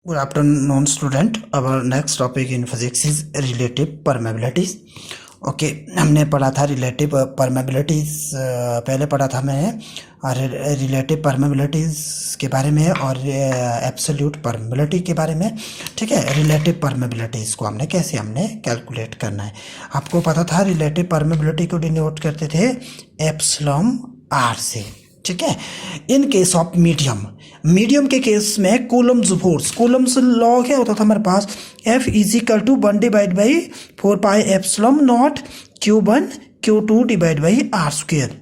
Good afternoon, student. Our next topic in physics is relative permeabilities. Okay हमने पढ़ा था relative परमेबिलिटीज़, पहले पढ़ा था मैंने रिलेटिव परमेबिलिटीज़ के बारे में और एब्सोल्यूट परमेबिलिटी के बारे में. ठीक है, रिलेटिव परमेबिलिटीज़ को हमने कैलकुलेट करना है. आपको पता था रिलेटिव परमेबिलिटी को डिनोट करते थे एप्सिलॉन आर से. ठीक है, इन केस ऑफ मीडियम के केस में कूलम्स फोर्स, कूलम्स लॉ क्या होता था हमारे पास, F is equal to 1 divide by 4 pi epsilon naught Q1 Q2 divide by r square.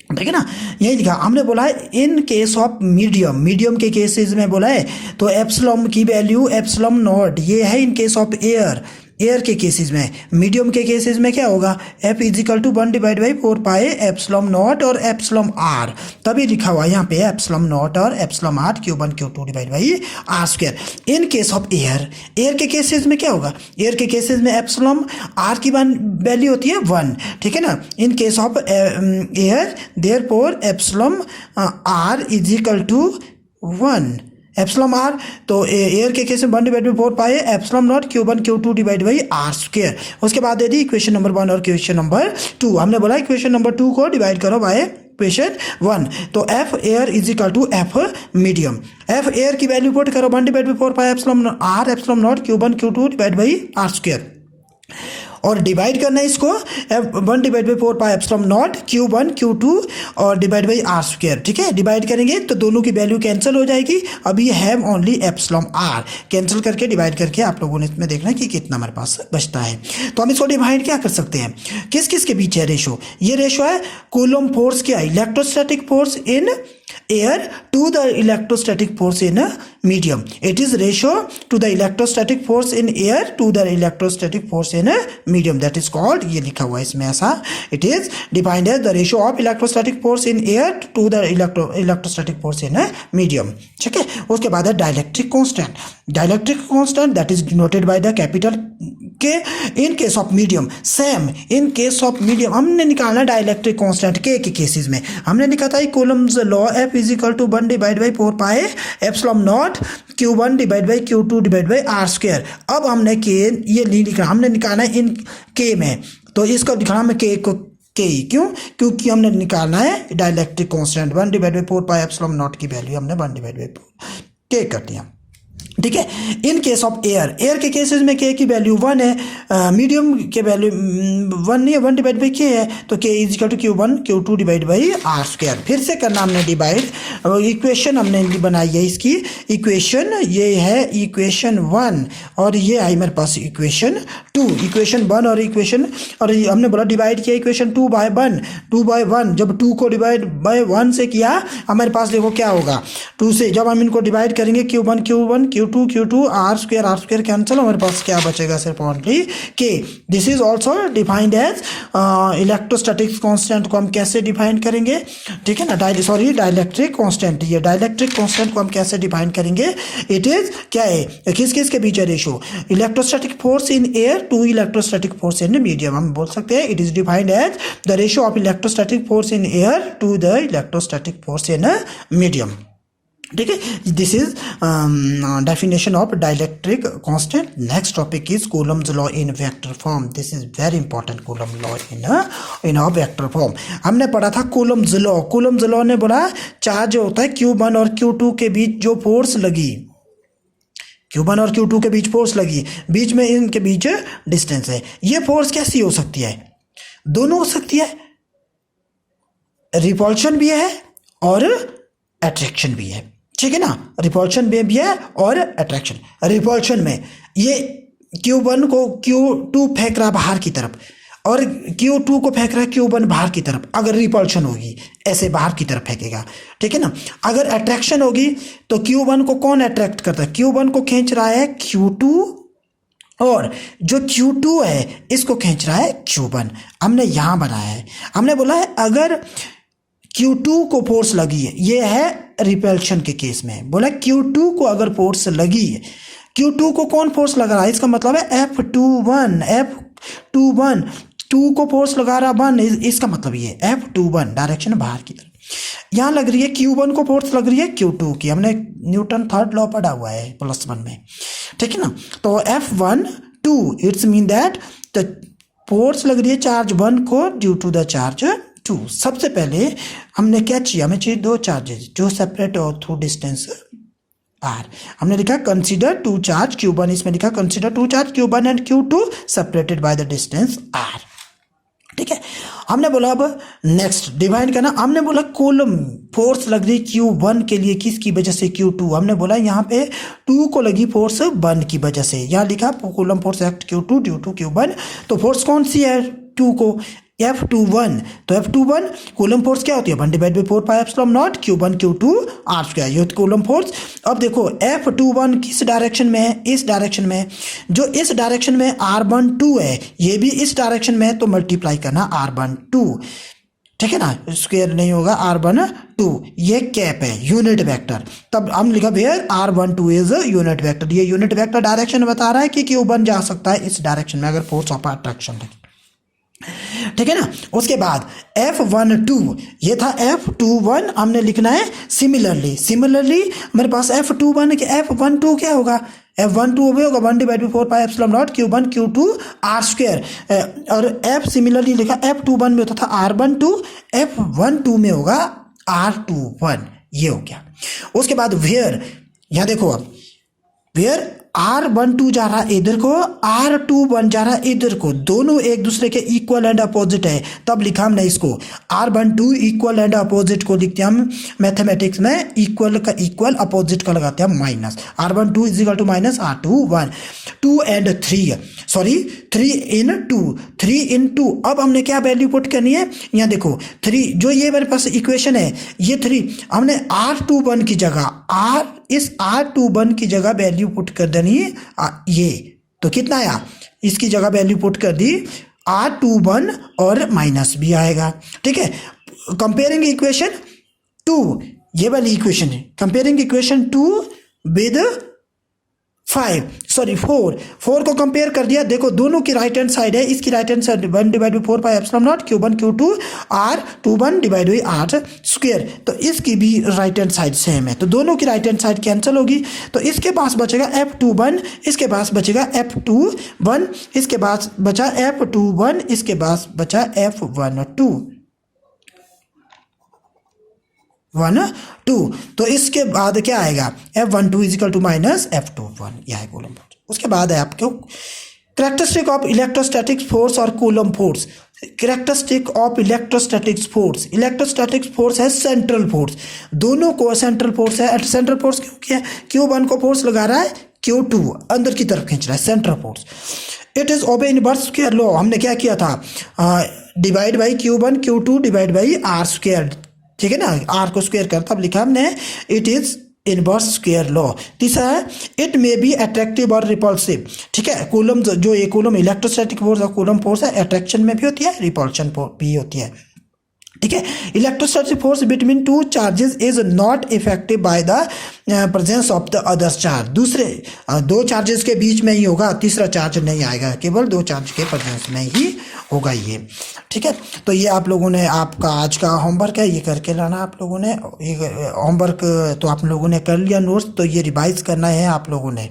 ठीक है ना, यही लिखा हमने. बोला है इन केस ऑफ मीडियम के केसेस में बोला है तो एप्सिलॉन की वैल्यू एप्सिलॉन नॉट ये है इन केस ऑफ एयर के केसेस में. मीडियम के केसेस में क्या होगा, F is equal to 1 divide by 4 pi epsilon naught और एप्सिलॉन आर, तभी लिखा हुआ है यहाँ पे एप्सिलॉन नॉट और epsilon r Q1 Q2 divide by r square. In case of air के केसेस में क्या होगा, एयर के केसेस में एप्सिलॉन आर की वैल्यू होती है 1. ठीक है ना, in case of air therefore epsilon r is equal to 1 epsilon r. तो एयर के केस में 1 divide by 4 pi epsilon naught Q1 Q2 divide by r square. उसके बाद दे दी इक्वेशन नंबर 1 और इक्वेशन नंबर 2. हमने बोला इक्वेशन नंबर 2 को divide करो बाय इक्वेशन 1. तो F air is equal to F medium. F air की वैल्यू पुट करो 1 divide by 4 pi epsilon r epsilon naught Q1 Q2 divide by r square. और divide करना है इसको 1 divide by 4 pi epsilon naught Q1 Q2 और divide by r square. ठीक है, divide करेंगे तो दोनों की वैल्यू कैंसिल हो जाएगी. अभी have only epsilon r, cancel करके डिवाइड करके आप लोगों ने इसमें देखना है कि कितना हमारे पास बचता है. तो हम इसको डिवाइड क्या कर सकते हैं, किस किस के बीच है रेशो. ये रेशो है कूलम फोर्स क्या, electrostatic force in air to the electrostatic force in medium. It is ratio to the electrostatic force in air to the electrostatic force in medium. That is called, ये लिखा हुआ है इसमें ऐसा, it is defined as the ratio of electrostatic force in air to the electrostatic force in medium. ठीक है, उसके बाद है dielectric constant. Dielectric constant that is denoted by the capital के इन case of medium. Same in case of medium हमने निकालना dielectric constant के cases में. हमने लिखा था Coulomb's law F is equal to 1 divide by 4 pi epsilon naught Q1 divide by Q2 divide by r square. अब हमने के ये नहीं लिखा, हमने निकालना है इन के में, तो इसको दिखाना मैं के को के ही क्यों, क्योंकि हमने निकालना है dielectric constant 1 divide by 4 pi epsilon not की वैल्यू हमने 1 डिवाइड बाई 4 के कर दिया. ठीक है, इन केस ऑफ एयर के केसेस में के की वैल्यू 1 है, मीडियम के वैल्यू 1 नहीं है, 1 डिवाइड बाई के है, तो K is equal to Q1 Q2 divide by r square. फिर से करना हमने डिवाइड. इक्वेशन हमने बनाई है इसकी, इक्वेशन ये है इक्वेशन 1 और ये आई मेरे पास इक्वेशन 2. इक्वेशन 1 और इक्वेशन, और हमने बोला डिवाइड किया इक्वेशन 2 बाय 1. जब 2 को डिवाइड बाय 1 से किया हमारे पास देखो क्या होगा, 2 से जब हम इनको डिवाइड करेंगे Q1 Q2 are square cancel, हमारे पास क्या बचेगा, सिर्फ only K. This is also defined as electrostatic constant को हम कैसे डिफाइन करेंगे. ठीक है ना, डाइलेक्ट्रिक कांस्टेंट, ये डाइलेक्ट्रिक कांस्टेंट को हम कैसे डिफाइन करेंगे. इट इज क्या है, किस किस के बीच है ratio, electrostatic force in air to electrostatic force in medium. हम बोल सकते हैं it is defined as the ratio of electrostatic force in air to the electrostatic force in medium. ठीक है, this is definition of dielectric constant. Next topic is Coulomb's law in vector form. This is very important, Coulomb law in a vector form. हमने पढ़ा था Coulomb's law ने बोला charge जो होता है Q1 और Q2 के बीच जो फोर्स लगी, Q1 और Q2 के बीच फोर्स लगी, बीच में इनके बीच डिस्टेंस है. ये फोर्स कैसी हो सकती है, दोनों हो सकती है, रिपल्शन भी है और अट्रैक्शन भी है. ठीक है ना, रिपल्शन में भी है और अट्रैक्शन. रिपल्शन में ये Q1 को Q2 फेंक रहा बाहर की तरफ और Q2 को फेंक रहा है Q1 बाहर की तरफ. अगर रिपल्शन होगी ऐसे बाहर की तरफ फेंकेगा. ठीक है ना, अगर अट्रैक्शन होगी तो Q1 को कौन अट्रैक्ट करता है, Q1 को खींच रहा है Q2 और जो Q2 है इसको खींच रहा है Q1. हमने यहाँ बनाया है, हमने बोला है अगर Q2 को फोर्स लगी है, ये है रिपल्शन के केस में, बोला Q2 को अगर फोर्स लगी है, Q2 को कौन फोर्स लग रहा है, इसका मतलब है F21 टू को फोर्स लगा रहा 1, इसका मतलब ये F21 डायरेक्शन बाहर की तरफ। यहाँ लग रही है Q1 को फोर्स लग रही है Q2 की, हमने न्यूटन थर्ड लॉ पढ़ा हुआ है +1 में, ठीक है ना। तो F12 it's mean that the force लग रही है चार्ज 1 को ड्यू टू द चार्ज 2। सबसे पहले हमने क्या चाहिए, हमें चाहिए दो चार्जेस जो सेपरेट हो थ्रू डिस्टेंस r। हमने लिखा कंसीडर टू चार्ज Q1, इसमें लिखा consider two charge Q1 and Q2 separated by the distance r, ठीक है। हमने बोला अब नेक्स्ट डिवाइड करना, हमने बोला कूलम फोर्स लग रही Q1 के लिए किसकी वजह से Q2, हमने बोला यहाँ पे 2 को लगी फोर्स 1 की वजह से, यहाँ लिखा Coulomb force act Q2 due to Q1। तो फोर्स कौन सी है 2 को, F21। तो F21 कूलम फोर्स क्या होती है 1/4πε0 Q1 Q2 r², ये कूलम फोर्स। अब देखो F21 किस डायरेक्शन में है, इस डायरेक्शन में, जो इस डायरेक्शन में r12 है ये भी इस डायरेक्शन में है, तो मल्टीप्लाई करना r12, ठीक है ना, स्क्वायर नहीं होगा r12, ये कैप है यूनिट वेक्टर। तब हम लिखा where r12 is unit vector, ये यूनिट वेक्टर डायरेक्शन बता रहा है कि Q1 जा सकता है इस डायरेक्शन में अगर फोर्स ऑफ अट्रैक्शन है, ठीक है ना। उसके बाद F12 ये था F21, हमने लिखना है सिमिलरली हमारे पास F21 के F12 क्या होगा, F12 भी होगा 1/4πε0 Q1 Q2 r², और F सिमिलरली लिखा F21 में होता था r12, F12 में होगा r21, ये हो गया। उसके बाद वेयर, यहाँ देखो अब वेयर r12 जा रहा है इधर को, r21 जा रहा है इधर को, दोनों एक दूसरे के इक्वल एंड अपोजिट है, तब लिखा हमने इसको r12 इक्वल एंड अपोजिट को लिखते हैं हम मैथमेटिक्स में, इक्वल का इक्वल अपोजिट का लगाते हैं minus, r12 is equal to minus r21। 2 and 3 sorry 3 in 2 अब हमने क्या वैल्यू पुट करनी है, यहाँ देखो 3 जो ये मेरे पास इक्वेशन है, ये 3 हमने r21 की जगह इस r21 की जगह वैल्यू पुट कर देनी है, ये तो कितना आया, इसकी जगह वैल्यू पुट कर दी r21 और माइनस भी आएगा, ठीक है। कंपेयरिंग इक्वेशन 2, ये वाली इक्वेशन है, कंपेयरिंग इक्वेशन 2 विद 4 को कंपेयर कर दिया, देखो दोनों की राइट हैंड साइड है, इसकी right hand side 1/4πε0 Q1 Q2 r21 divide by r², तो इसकी भी राइट हैंड साइड सेम है, तो दोनों की राइट हैंड साइड कैंसिल होगी, तो इसके पास बचेगा F21, इसके पास बचेगा F21, इसके पास बचा F21, इसके पास बचा F12 तो इसके बाद क्या आएगा F12 is equal to minus F21, यह है कूलम फोर्स। उसके बाद है आपको कैरेक्टरिस्टिक ऑफ इलेक्ट्रोस्टैटिक फोर्स और coulomb force. Characteristic of electrostatic force है सेंट्रल फोर्स, दोनों को सेंट्रल फोर्स है, सेंट्रल फोर्स क्योंकि है Q1 को फोर्स लगा रहा है Q2 अंदर की तरफ खींच रहा है central force. It is obey inverse square law, हमने क्या किया था divide by Q1 Q2 divide by r², ठीक है ना, r को स्क्वायर कर, तब लिखा हमने it is inverse square law. तीसरा है इट मे बी अट्रैक्टिव और रिपल्सिव, ठीक है। कूलम जो ये कूलम इलेक्ट्रोस्टैटिक फोर्स और कूलम फोर्स है, अट्रैक्शन में भी होती है रिपल्शन भी होती है, ठीक है। Electrostatic force between 2 charges is not effective by the presence of the other charge, दूसरे 2 चार्जेस के बीच में ही होगा, तीसरा चार्ज नहीं आएगा, केवल 2 चार्ज के प्रेजेंस में ही होगा ये, ठीक है। तो ये आप लोगों ने, आपका आज का होमवर्क है, ये करके लाना आप लोगों ने, ये होमवर्क तो आप लोगों ने कर लिया नोट्स, तो ये रिवाइज करना है आप लोगों ने।